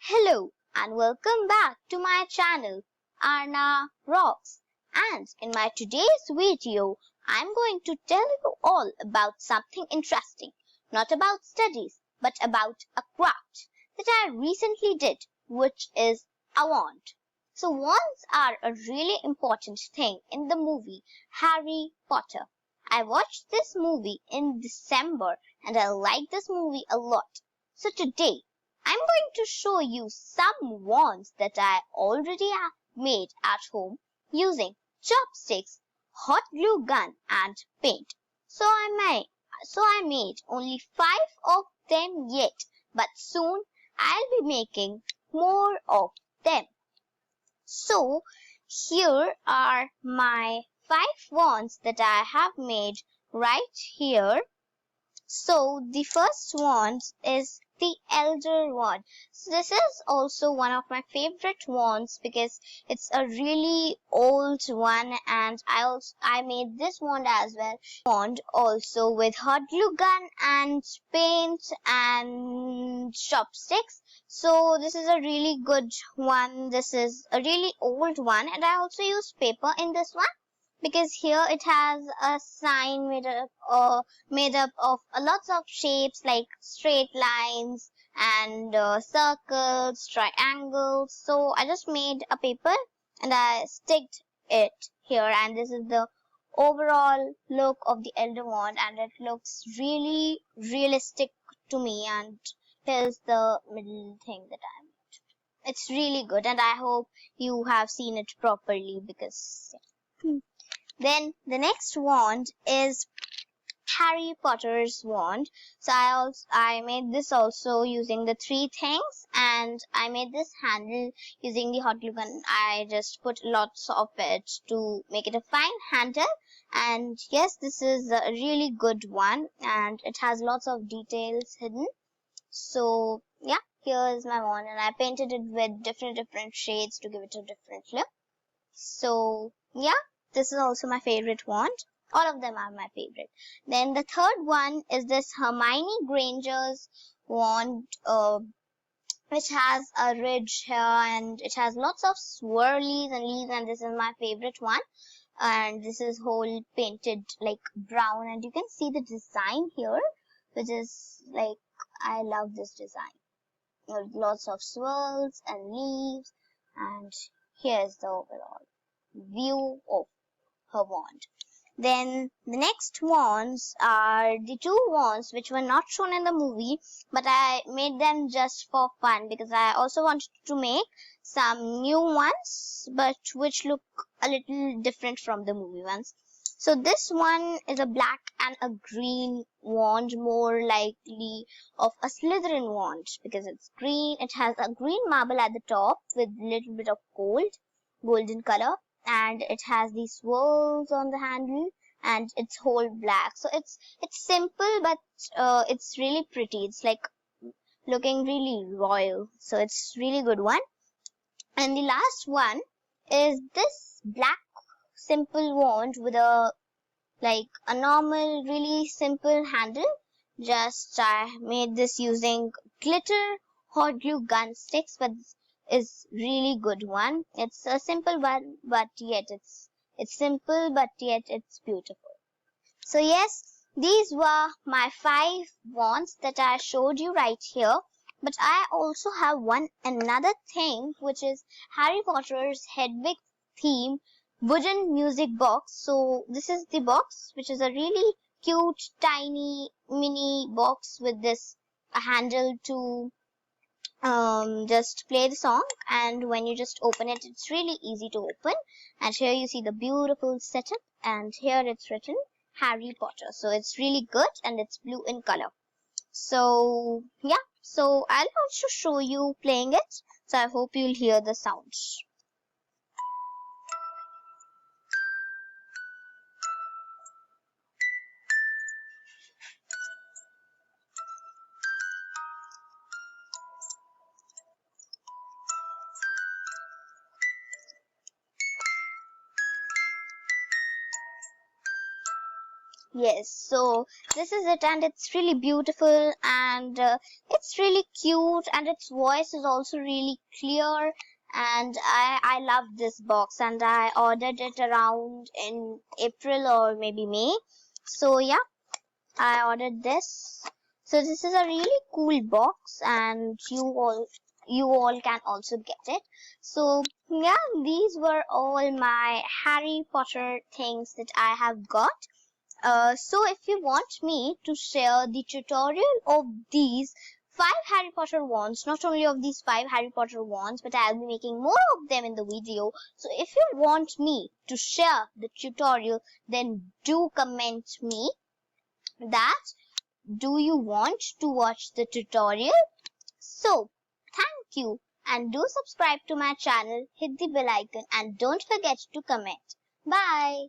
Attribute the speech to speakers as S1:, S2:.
S1: Hello and welcome back to my channel Arna Rocks, and in my today's video I'm going to tell you all about something interesting, not about studies but about a craft that I recently did, which is a wand. So wands are a really important thing in the movie Harry Potter. I watched this movie in December and I like this movie a lot. So today I'm going to show you some wands that I already have made at home using chopsticks, hot glue gun and paint. So I made only 5 of them yet, but soon I'll be making more of them. So here are my 5 wands that I have made right here. So the first wand is the Elder Wand. So this is also one of my favorite wands because it's a really old one, and I made this wand as well. Wand also with hot glue gun and paint and chopsticks. So this is a really good one. This is a really old one, and I also used paper in this one, because here it has a sign made up of lots of shapes like straight lines and circles, triangles. So I just made a paper and I sticked it here, and this is the overall look of the Elder Wand, and it looks really realistic to me. And here's the middle thing that I made. It's really good, and I hope you have seen it properly because then the next wand is Harry Potter's wand. So I made this also using the 3 things, and I made this handle using the hot glue gun. I just put lots of it to make it a fine handle. And yes, this is a really good one, and it has lots of details hidden. So yeah, here's my wand, and I painted it with different shades to give it a different look. So yeah, this is also my favorite wand. All of them are my favorite. Then the third one is this Hermione Granger's wand, which has a ridge here, and it has lots of swirlies and leaves, and this is my favorite one. And this is whole painted like brown, and you can see the design here, which is like, I love this design. There's lots of swirls and leaves, and here's the overall view of her wand. Then the next wands are the 2 wands which were not shown in the movie, but I made them just for fun because I also wanted to make some new ones, but which look a little different from the movie ones. So this one is a black and a green wand, more likely of a Slytherin wand because it's green. It has a green marble at the top with a little bit of golden color, and it has these swirls on the handle, and it's whole black. So it's simple, but it's really pretty. It's like looking really royal. So it's really good one. And the last one is this black simple wand with a normal, really simple handle. Just I made this using glitter hot glue gun sticks, but is really good one. It's a simple one, but yet it's simple, but yet it's beautiful. So yes, these were my 5 wands that I showed you right here. But I also have another thing, which is Harry Potter's Hedwig theme wooden music box. So this is the box, which is a really cute, tiny, mini box with this a handle to just play the song, and when you just open it, it's really easy to open. And here you see the beautiful setup, and here it's written Harry Potter. So it's really good, and it's blue in color. So yeah, so I'll also show you playing it. So I hope you'll hear the sounds. Yes, so this is it, and it's really beautiful, and it's really cute, and its voice is also really clear. And I love this box, and I ordered it around in April or maybe May. So yeah, I ordered this. So this is a really cool box, and you all can also get it. So yeah, these were all my Harry Potter things that I have got. So if you want me to share the tutorial of these 5 Harry Potter wands, not only of these 5 Harry Potter wands, but I'll be making more of them in the video. So if you want me to share the tutorial, then do comment me that do you want to watch the tutorial? So thank you, and do subscribe to my channel, hit the bell icon, and don't forget to comment. Bye.